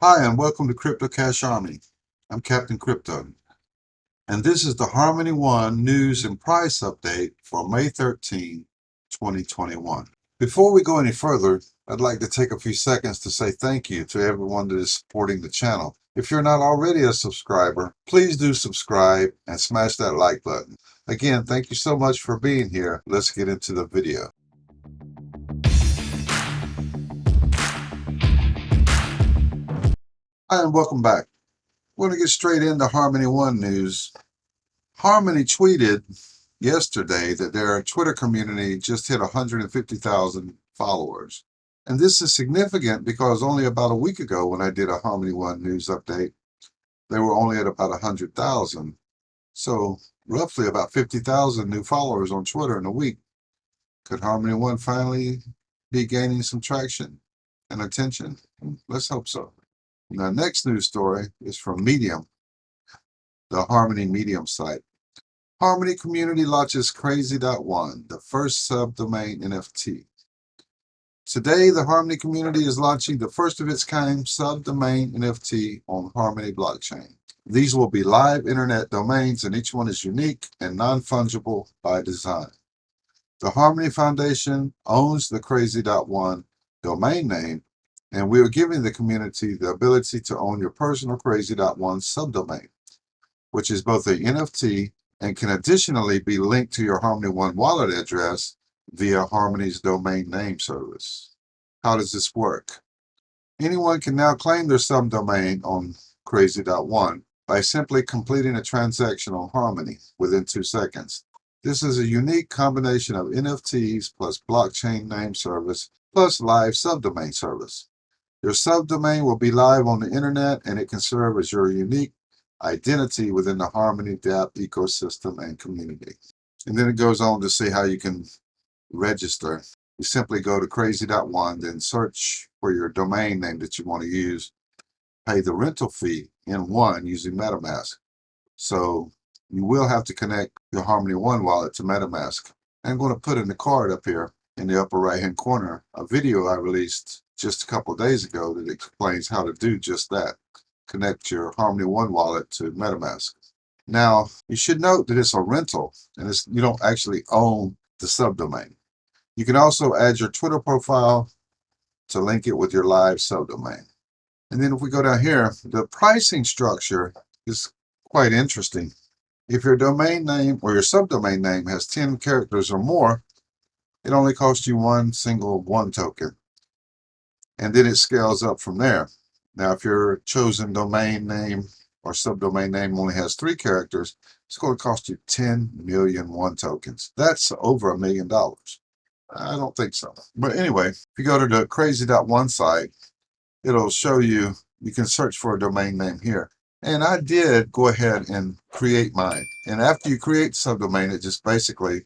Hi, and welcome to Crypto Cash Army. I'm Captain Crypto, and this is the Harmony One news and price update for May 13, 2021. Before we go any further, I'd like to take a few seconds to say thank you to everyone that is supporting the channel. If you're not already a subscriber, please do subscribe and smash that like button. Again, thank you so much for being here. Let's get into the video. Hi, and welcome back. We're going to get straight into Harmony One news. Harmony tweeted yesterday that their Twitter community just hit 150,000 followers. And this is significant because only about a week ago when I did a Harmony One news update, they were only at about 100,000. So roughly about 50,000 new followers on Twitter in a week. Could Harmony One finally be gaining some traction and attention? Let's hope so. Now, next news story is from Medium, the Harmony Medium site. Harmony community launches Crazy.one, the first subdomain NFT. Today, the Harmony community is launching the first of its kind subdomain NFT on Harmony blockchain. These will be live internet domains, and each one is unique and non-fungible by design. The Harmony Foundation owns the Crazy.one domain name, and we are giving the community the ability to own your personal Crazy.one subdomain, which is both an NFT and can additionally be linked to your Harmony One wallet address via Harmony's domain name service. How does this work? Anyone can now claim their subdomain on Crazy.one by simply completing a transaction on Harmony within 2 seconds. This is a unique combination of NFTs plus blockchain name service plus live subdomain service. Your subdomain will be live on the internet, and it can serve as your unique identity within the Harmony dApp ecosystem and community. And then it goes on to say how you can register. You simply go to Crazy.one, then search for your domain name that you want to use, pay the rental fee in One using MetaMask. So you will have to connect your Harmony One wallet to MetaMask. I'm going to put in the card up here in the upper right hand corner a video I released just a couple of days ago that explains how to do just that. Connect your Harmony One wallet to MetaMask. Now, you should note that it's a rental and you don't actually own the subdomain. You can also add your Twitter profile to link it with your live subdomain. And then if we go down here, the pricing structure is quite interesting. If your domain name or your subdomain name has 10 characters or more, it only costs you one single one token. And then it scales up from there. Now, if your chosen domain name or subdomain name only has 3 characters, it's going to cost you 10 million one tokens. That's over $1 million. I don't think so. But anyway, if you go to the Crazy.one site, it'll show you can search for a domain name here. And I did go ahead and create mine. And after you create subdomain, it just basically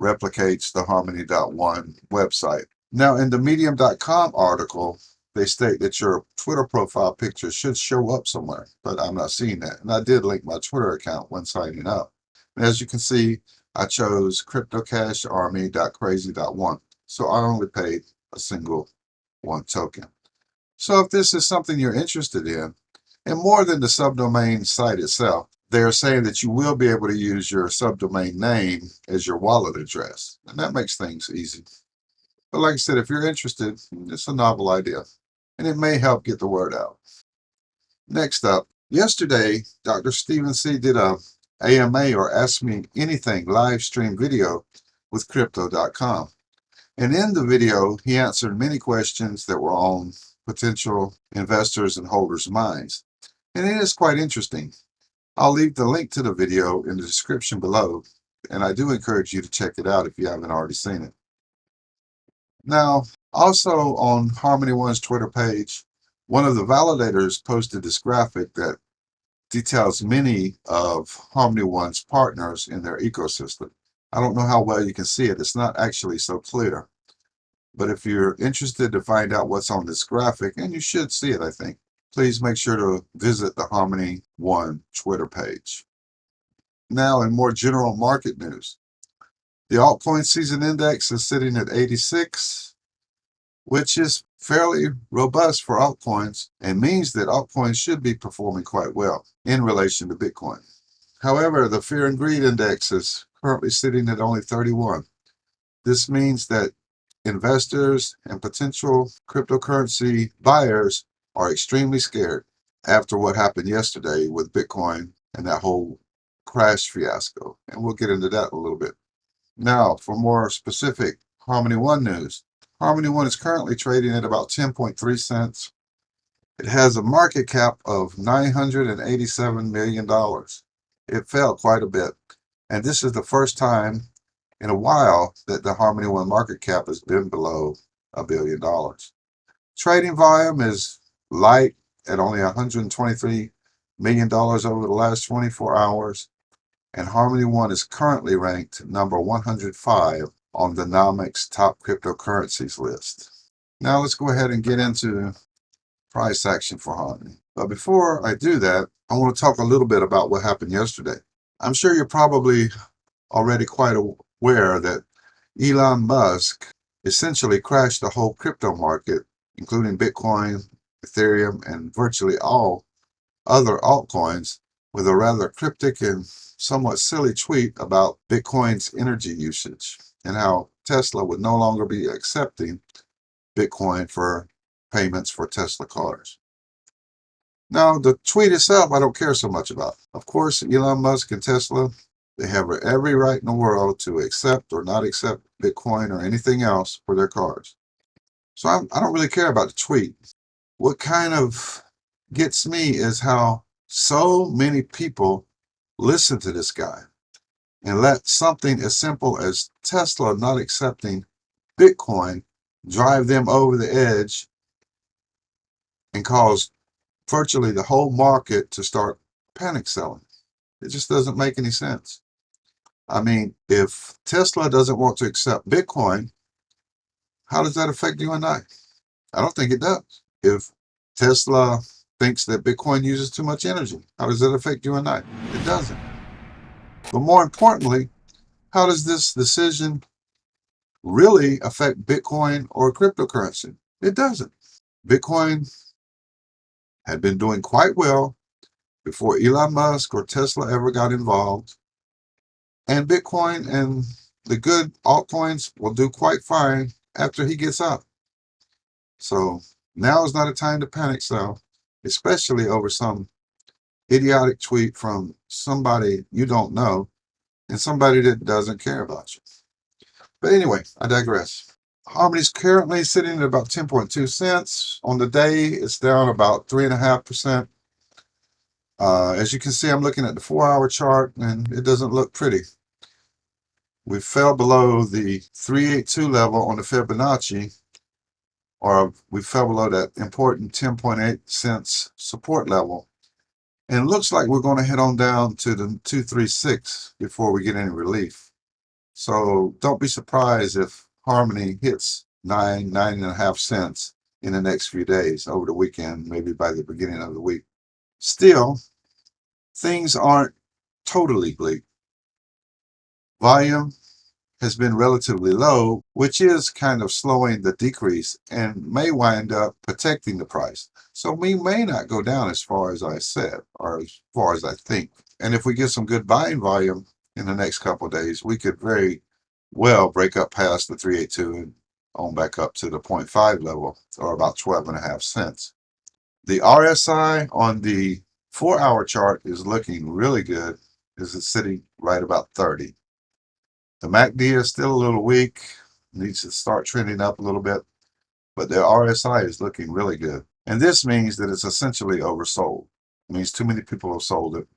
replicates the Harmony.one website. Now, in the Medium.com article, they state that your Twitter profile picture should show up somewhere, but I'm not seeing that. And I did link my Twitter account when signing up. And as you can see, I chose CryptoCashArmy.Crazy.one. So I only paid a single one token. So if this is something you're interested in, and more than the subdomain site itself, they're saying that you will be able to use your subdomain name as your wallet address. And that makes things easy. But like I said, if you're interested, it's a novel idea, and it may help get the word out. Next up, yesterday, Dr. Stephen C. did a AMA or Ask Me Anything live stream video with Crypto.com. And in the video, he answered many questions that were on potential investors and holders' minds. And it is quite interesting. I'll leave the link to the video in the description below, and I do encourage you to check it out if you haven't already seen it. Now, also on Harmony One's Twitter page, one of the validators posted this graphic that details many of Harmony One's partners in their ecosystem. I don't know how well you can see it. It's not actually so clear. But if you're interested to find out what's on this graphic, and you should see it, I think, please make sure to visit the Harmony One Twitter page. Now, in more general market news, the altcoin season index is sitting at 86. which is fairly robust for altcoins and means that altcoins should be performing quite well in relation to Bitcoin. However, the fear and greed index is currently sitting at only 31. This means that investors and potential cryptocurrency buyers are extremely scared after what happened yesterday with Bitcoin and that whole crash fiasco. And we'll get into that a little bit. Now, for more specific Harmony.one news. Harmony.one is currently trading at about 10.3 cents. It has a market cap of $987 million. It fell quite a bit. And this is the first time in a while that the Harmony.one market cap has been below $1 billion. Trading volume is light at only $123 million over the last 24 hours. And Harmony.one is currently ranked number 105 on the Nomics top cryptocurrencies list. Now let's go ahead and get into price action for Harmony. But before I do that, I want to talk a little bit about what happened yesterday. I'm sure you're probably already quite aware that Elon Musk essentially crashed the whole crypto market, including Bitcoin, Ethereum, and virtually all other altcoins, with a rather cryptic and somewhat silly tweet about Bitcoin's energy usage and how Tesla would no longer be accepting Bitcoin for payments for Tesla cars. Now, the tweet itself, I don't care so much about. Of course, Elon Musk and Tesla, they have every right in the world to accept or not accept Bitcoin or anything else for their cars. So I don't really care about the tweet. What kind of gets me is how so many people listen to this guy and let something as simple as Tesla not accepting Bitcoin drive them over the edge and cause virtually the whole market to start panic selling. It just doesn't make any sense. I mean, if Tesla doesn't want to accept Bitcoin, how does that affect you and I? I don't think it does. If Tesla thinks that Bitcoin uses too much energy, how does that affect you and I? It doesn't. But more importantly, how does this decision really affect Bitcoin or cryptocurrency? It doesn't. Bitcoin had been doing quite well before Elon Musk or Tesla ever got involved. And Bitcoin and the good altcoins will do quite fine after he gets out. So now is not a time to panic sell, especially over some idiotic tweet from somebody you don't know and somebody that doesn't care about you. But anyway, I digress. Harmony's currently sitting at about 10.2 cents. On the day, it's down about 3.5%. As you can see, I'm looking at the 4-hour chart, and it doesn't look pretty. We fell below the 382 level on the Fibonacci, or we fell below that important 10.8 cents support level. And it looks like we're going to head on down to the 236 before we get any relief. So don't be surprised if Harmony hits 9.5 cents in the next few days over the weekend, maybe by the beginning of the week. Still, things aren't totally bleak. Volume has been relatively low, which is kind of slowing the decrease and may wind up protecting the price. So we may not go down as far as I said, or as far as I think. And if we get some good buying volume in the next couple of days, we could very well break up past the 382 and on back up to the 0.5 level, or about 12.5 cents. The RSI on the 4-hour chart is looking really good. It's sitting right about 30. The MACD is still a little weak, needs to start trending up a little bit, but the RSI is looking really good. And this means that it's essentially oversold. It means too many people have sold it.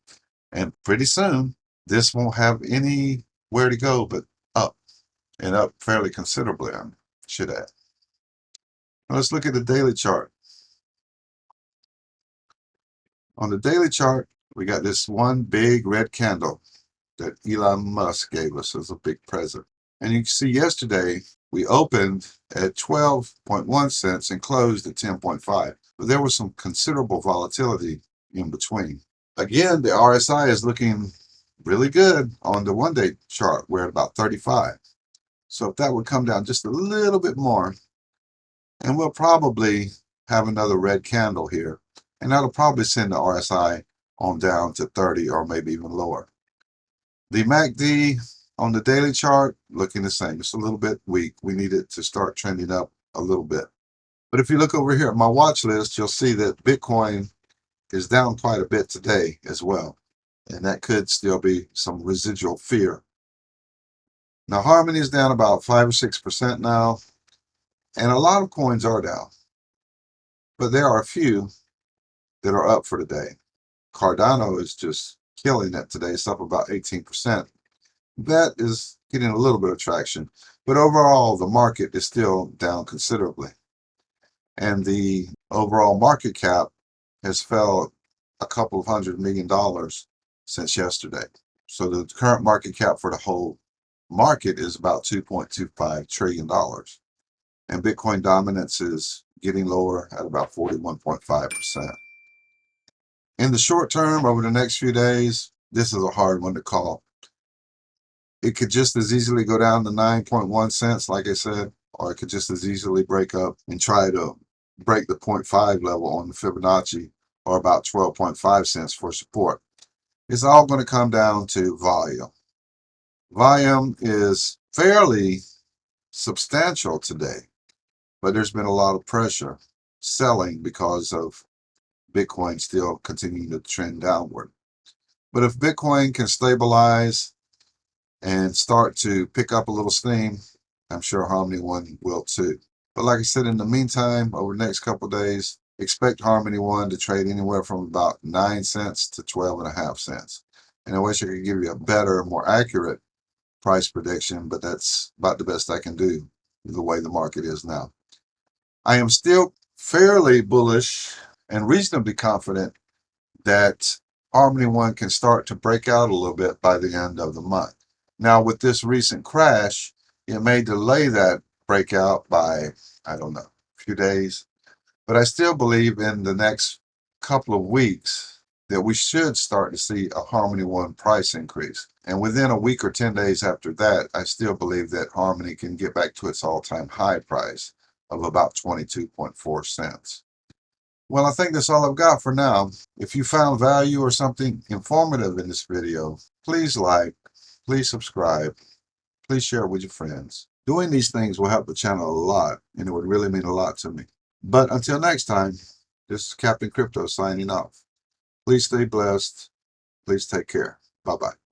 And pretty soon, this won't have anywhere to go but up, and up fairly considerably, I should add. Now let's look at the daily chart. On the daily chart, we got this one big red candle that Elon Musk gave us as a big present. And you can see yesterday we opened at 12.1 cents and closed at 10.5. But there was some considerable volatility in between. Again, the RSI is looking really good on the 1-day chart. We're at about 35. So if that would come down just a little bit more, And we'll probably have another red candle here. And that'll probably send the RSI on down to 30 or maybe even lower. The MACD on the daily chart, looking the same. It's a little bit weak. We need it to start trending up a little bit. But if you look over here at my watch list, you'll see that Bitcoin is down quite a bit today as well. And that could still be some residual fear. Now, Harmony is down about 5 or 6% now. And a lot of coins are down. But there are a few that are up for today. Cardano is just killing it today. It's up about 18%. That is getting a little bit of traction. But overall, the market is still down considerably. And the overall market cap has fell a couple of $100 million since yesterday. So the current market cap for the whole market is about $2.25 trillion. And Bitcoin dominance is getting lower at about 41.5%. In the short term, over the next few days, this is a hard one to call. It could just as easily go down to 9.1 cents, like I said, or it could just as easily break up and try to break the 0.5 level on the Fibonacci, or about 12.5 cents for support. It's all going to come down to volume. Volume is fairly substantial today, but there's been a lot of pressure selling because of Bitcoin still continuing to trend downward. But if Bitcoin can stabilize and start to pick up a little steam, I'm sure Harmony.one will too. But like I said, in the meantime, over the next couple of days, expect Harmony.one to trade anywhere from about 9 cents to 12.5 cents. And I wish I could give you a better, more accurate price prediction, but that's about the best I can do the way the market is now. I am still fairly bullish and reasonably confident that Harmony.one can start to break out a little bit by the end of the month. Now, with this recent crash, it may delay that breakout by, I don't know, a few days. But I still believe in the next couple of weeks that we should start to see a Harmony.one price increase. And within a week or 10 days after that, I still believe that Harmony can get back to its all-time high price of about 22.4 cents. Well, I think that's all I've got for now. If you found value or something informative in this video, please like, please subscribe, please share it with your friends. Doing these things will help the channel a lot, and it would really mean a lot to me. But until next time, this is Captain Crypto signing off. Please stay blessed. Please take care. Bye-bye.